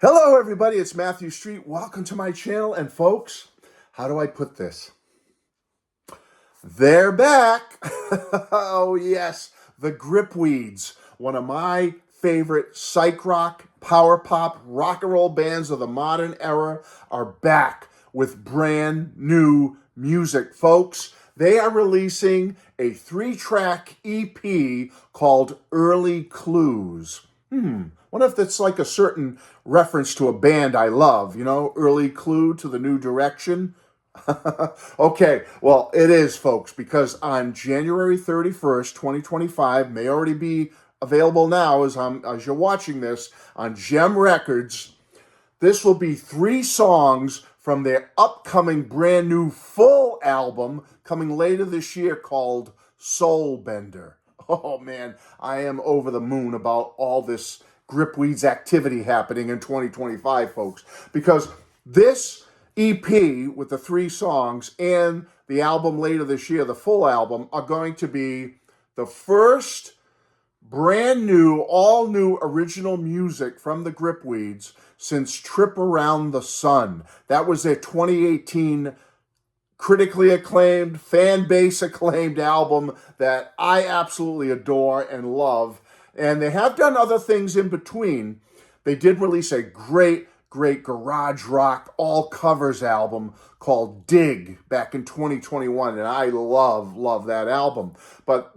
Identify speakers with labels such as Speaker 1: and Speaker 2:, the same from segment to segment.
Speaker 1: Hello, everybody. It's Matthew Street. Welcome to my channel. And folks, how do I put this? They're back. Oh, yes. The Gripweeds, one of my favorite psych rock, power pop, rock and roll bands of the modern era, are back with brand new music, folks. They are releasing a 3-track EP called Early Clues. Wonder if that's like a certain reference to a band I love, early clue to the new direction. Okay, well, it is, folks, because on January 31st, 2025, may already be available now as you're watching this on Gem Records. This will be 3 songs from their upcoming brand new full album coming later this year called Soul Bender. Oh man, I am over the moon about all this Gripweeds activity happening in 2025, folks, because this EP with the 3 songs and the album later this year, the full album, are going to be the first brand new, all new original music from the Gripweeds since Trip Around the Sun. That was their 2018 critically acclaimed, fan base acclaimed album that I absolutely adore and love. And they have done other things in between. They did release a great garage rock all covers album called Dig back in 2021, and I love that album. But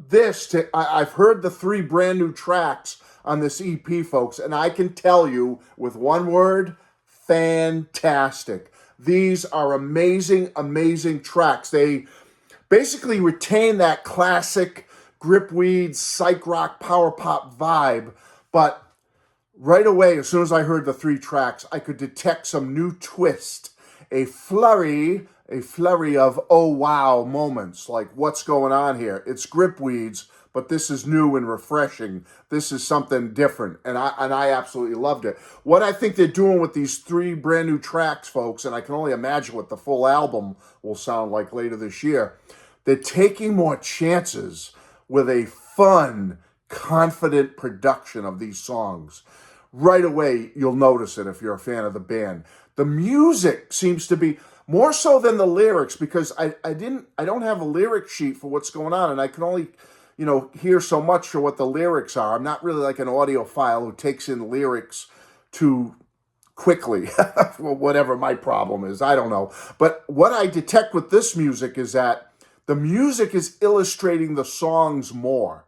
Speaker 1: I've heard the 3 brand new tracks on this EP, folks, and I can tell you with one word: fantastic. These are amazing tracks. They basically retain that classic Gripweeds psych rock power pop vibe, but right away, as soon as I heard the 3 tracks, I could detect some new twist, a flurry of oh wow moments, like what's going on here? It's Gripweeds, but this is new and refreshing. This is something different, and I absolutely loved it. What I think they're doing with these 3 brand new tracks, folks, and I can only imagine what the full album will sound like later this year, they're taking more chances with a fun, confident production of these songs. Right away, you'll notice it if you're a fan of the band. The music seems to be more so than the lyrics, because I don't have a lyric sheet for what's going on, and I can only hear so much for what the lyrics are. I'm not really like an audiophile who takes in lyrics too quickly. Well, whatever my problem is, I don't know. But what I detect with this music is that the music is illustrating the songs more.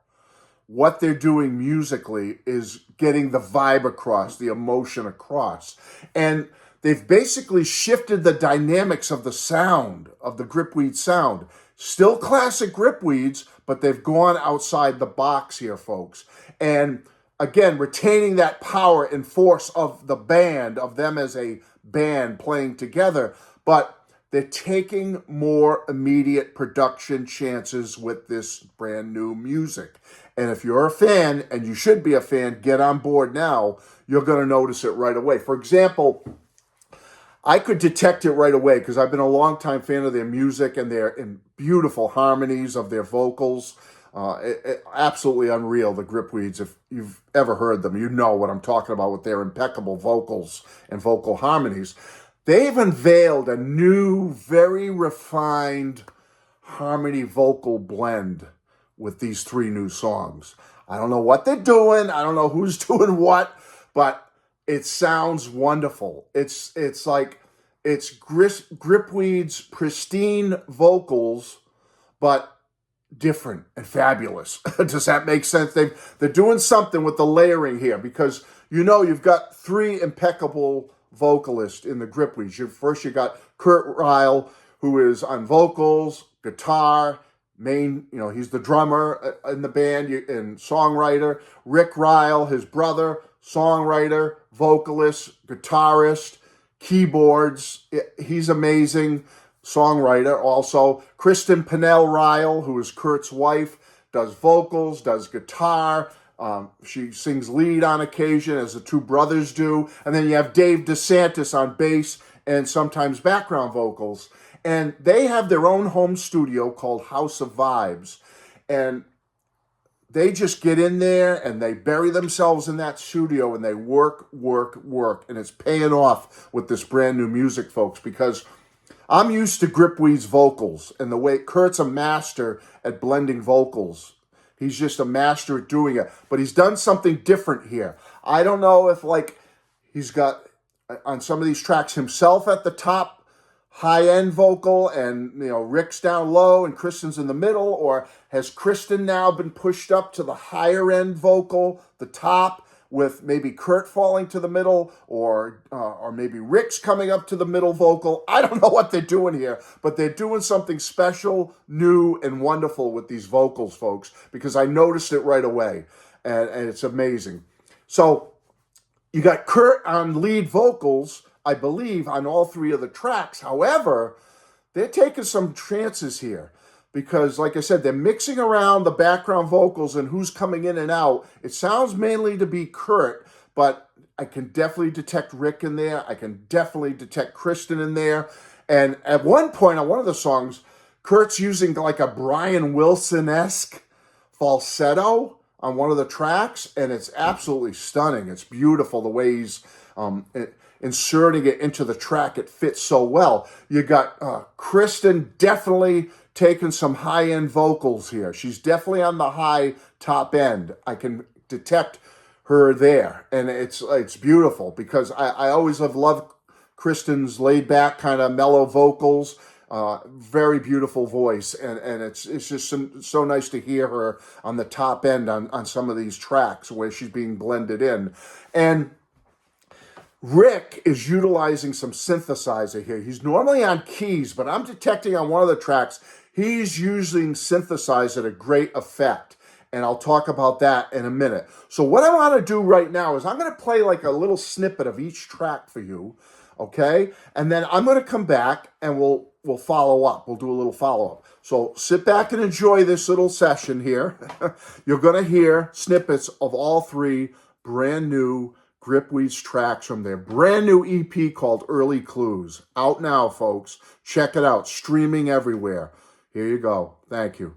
Speaker 1: What they're doing musically is getting the vibe across, the emotion across. And they've basically shifted the dynamics of the sound, of the Gripweed sound. Still classic Gripweeds, but they've gone outside the box here, folks. And again, retaining that power and force of the band, of them as a band playing together, but they're taking more immediate production chances with this brand new music. And if you're a fan, and you should be a fan, get on board now. You're going to notice it right away. For example, I could detect it right away because I've been a longtime fan of their music and their beautiful harmonies of their vocals. Absolutely unreal, the Gripweeds. If you've ever heard them, you know what I'm talking about with their impeccable vocals and vocal harmonies. They've unveiled a new, very refined harmony vocal blend with these 3 new songs. I don't know what they're doing. I don't know who's doing what, but it sounds wonderful. It's Gripweed's pristine vocals, but different and fabulous. Does that make sense? They're doing something with the layering here, because you've got 3 impeccable vocalists in the Gripweeds. First you got Kurt Ryle, who is on vocals, guitar, he's the drummer in the band and songwriter. Rick Ryle, his brother, songwriter, vocalist, guitarist, keyboards. He's amazing songwriter. Also, Kristen Pennell Ryle, who is Kurt's wife, does vocals, does guitar. She sings lead on occasion, as the 2 brothers do. And then you have Dave DeSantis on bass and sometimes background vocals. And they have their own home studio called House of Vibes. And they just get in there and they bury themselves in that studio and they work, work, work. And it's paying off with this brand new music, folks, because I'm used to Gripweed's vocals and the way Kurt's a master at blending vocals. He's just a master at doing it. But he's done something different here. I don't know if, like, he's got on some of these tracks himself at the top high-end vocal and, you know, Rick's down low and Kristen's in the middle, or has Kristen now been pushed up to the higher-end vocal, the top, with maybe Kurt falling to the middle, or maybe Rick's coming up to the middle vocal. I don't know what they're doing here, but they're doing something special, new, and wonderful with these vocals, folks, because I noticed it right away, and it's amazing. So you got Kurt on lead vocals, I believe, on all three of the tracks. However, they're taking some chances here because, like I said, they're mixing around the background vocals and who's coming in and out. It sounds mainly to be Kurt, but I can definitely detect Rick in there. I can definitely detect Kristen in there. And at one point on one of the songs, Kurt's using like a Brian Wilson-esque falsetto on one of the tracks, and it's absolutely stunning. It's beautiful the way he's inserting it into the track. It fits so well. You got Kristen definitely taking some high-end vocals here. She's definitely on the high top end. I can detect her there, and it's beautiful because I always have loved Kristen's laid-back kind of mellow vocals. Very beautiful voice, and it's just so nice to hear her on the top end on some of these tracks where she's being blended in. And Rick is utilizing some synthesizer here. He's normally on keys, but I'm detecting on one of the tracks, he's using synthesizer to great effect. And I'll talk about that in a minute. So what I want to do right now is I'm going to play like a little snippet of each track for you, okay? And then I'm going to come back and we'll follow up. We'll do a little follow-up. So sit back and enjoy this little session here. You're going to hear snippets of all three brand new Gripweed's tracks from their brand new EP called Early Clues. Out now, folks. Check it out. Streaming everywhere. Here you go. Thank you.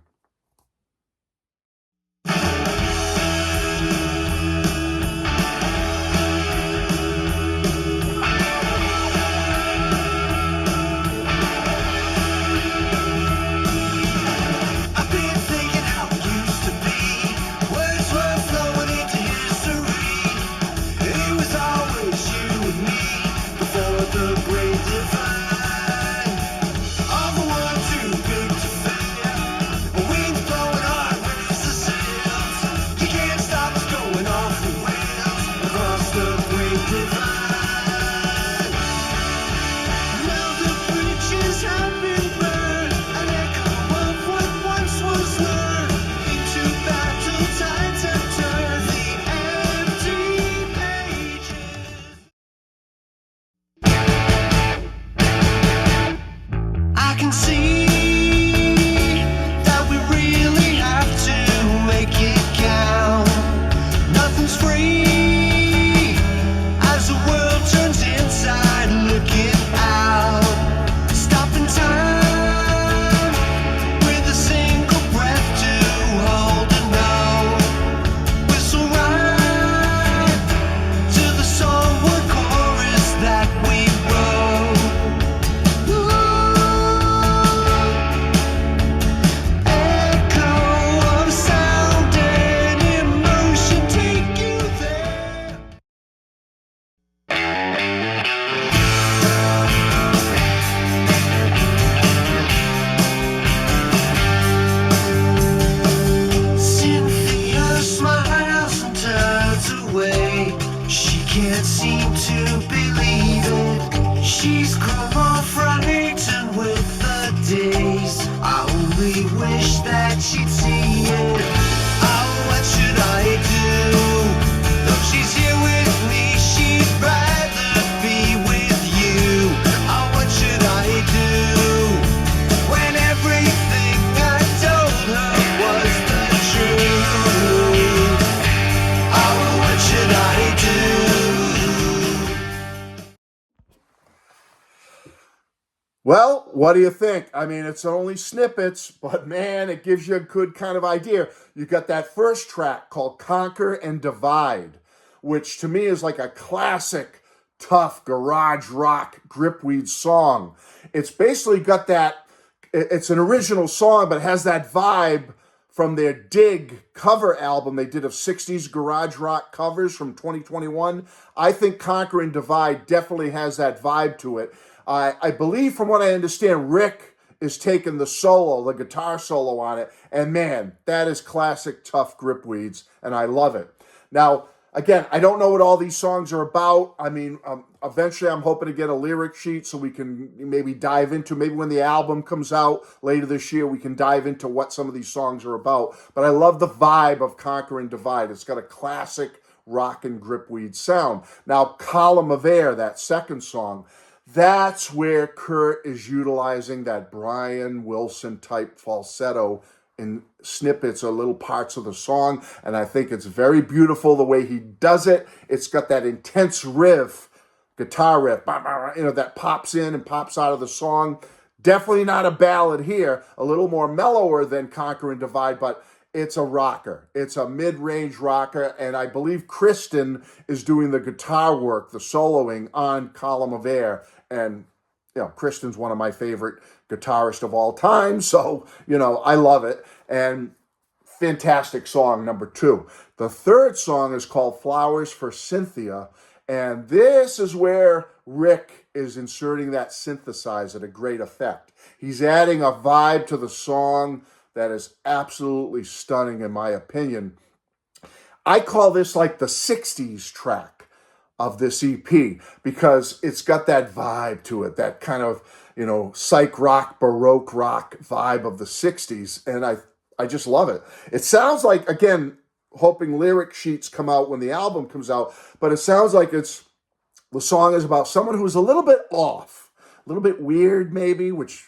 Speaker 1: Well, what do you think? I mean, it's only snippets, but man, it gives you a good kind of idea. You got that first track called Conquer and Divide, which to me is like a classic, tough garage rock gripweed song. It's basically got that, it's an original song, but it has that vibe from their Dig cover album they did of 60s garage rock covers from 2021. I think Conquer and Divide definitely has that vibe to it. I believe, from what I understand, Rick is taking the solo, the guitar solo on it, and man, that is classic tough gripweeds, and I love it. Now, again, I don't know what all these songs are about. I mean, eventually I'm hoping to get a lyric sheet so we can maybe dive into, maybe when the album comes out later this year, we can dive into what some of these songs are about. But I love the vibe of Conquer and Divide. It's got a classic rock and gripweed sound. Now, Column of Air, that second song, that's where Kurt is utilizing that Brian Wilson type falsetto in snippets or little parts of the song. And I think it's very beautiful the way he does it. It's got that intense riff, guitar riff, that pops in and pops out of the song. Definitely not a ballad here, a little more mellower than Conquer and Divide, but it's a rocker. It's a mid-range rocker, and I believe Kristen is doing the guitar work, the soloing on Column of Air. And, Kristen's one of my favorite guitarists of all time, so, I love it. And fantastic song, number 2. The third song is called Flowers for Cynthia, and this is where Rick is inserting that synthesizer to great effect. He's adding a vibe to the song that is absolutely stunning, in my opinion. I call this like the 60s track of this EP because it's got that vibe to it, that kind of, psych rock, baroque rock vibe of the 60s. And I just love it. It sounds like, again, hoping lyric sheets come out when the album comes out, but it sounds like the song is about someone who's a little bit off, a little bit weird maybe, which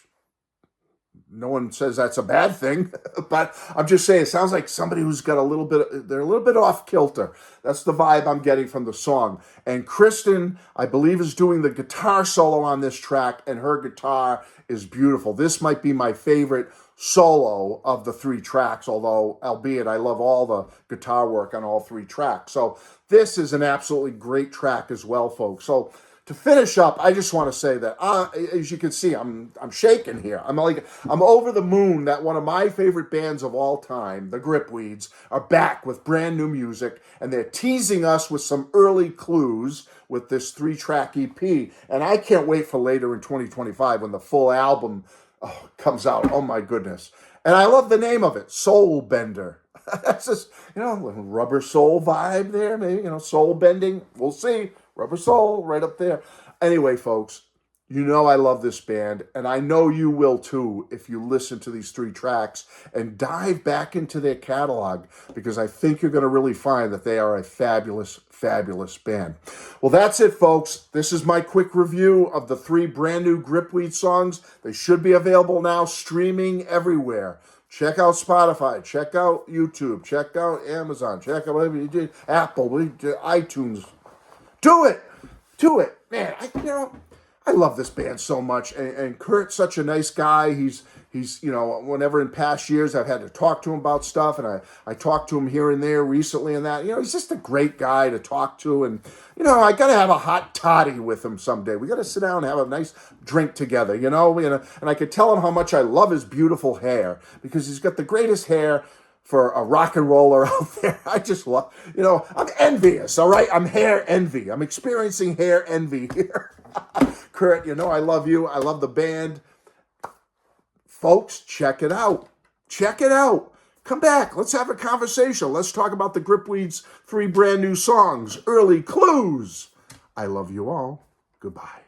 Speaker 1: no one says that's a bad thing, but I'm just saying it sounds like somebody who's got they're a little bit off kilter. That's the vibe I'm getting from the song. And Kristen, I believe, is doing the guitar solo on this track, and her guitar is beautiful. This might be my favorite solo of the 3 tracks, albeit I love all the guitar work on all 3 tracks. So this is an absolutely great track as well, folks. So to finish up, I just want to say that, as you can see, I'm shaking here. I'm over the moon that one of my favorite bands of all time, the Gripweeds, are back with brand new music, and they're teasing us with some early clues with this 3-track EP. And I can't wait for later in 2025 when the full album comes out. Oh my goodness! And I love the name of it, Soul Bender. That's just rubber soul vibe there, maybe soul bending. We'll see. Rubber Soul, right up there. Anyway, folks, I love this band, and I know you will too if you listen to these 3 tracks and dive back into their catalog, because I think you're going to really find that they are a fabulous, fabulous band. Well, that's it, folks. This is my quick review of the 3 brand new Gripweed songs. They should be available now, streaming everywhere. Check out Spotify, check out YouTube, check out Amazon, check out whatever you did, Apple, iTunes. Do it, man. I love this band so much, and Kurt's such a nice guy. He's whenever in past years I've had to talk to him about stuff, and I talked to him here and there recently, and that he's just a great guy to talk to, and I gotta have a hot toddy with him someday. We gotta sit down and have a nice drink together, and I could tell him how much I love his beautiful hair, because he's got the greatest hair for a rock and roller out there. I just love, I'm envious, all right? I'm hair envy. I'm experiencing hair envy here. Kurt, I love you. I love the band. Folks, check it out. Check it out. Come back. Let's have a conversation. Let's talk about the Gripweeds' 3 brand new songs, Early Clues. I love you all. Goodbye.